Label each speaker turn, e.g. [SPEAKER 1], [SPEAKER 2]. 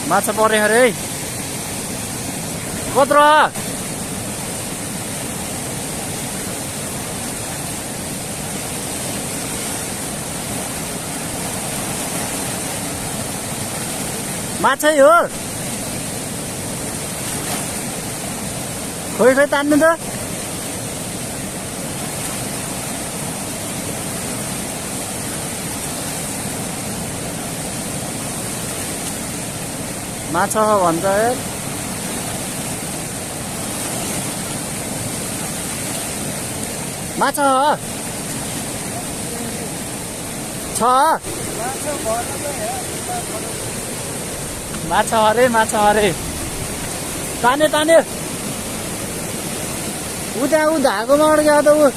[SPEAKER 1] माछा परे अरे कत्रो माछा हो खोइ खोइ तान्नु त माछा हो भन्छ यार माछा हो छ माछा अरे ताने ताने उता ऊ धागोमा अड्क्यो त ऊ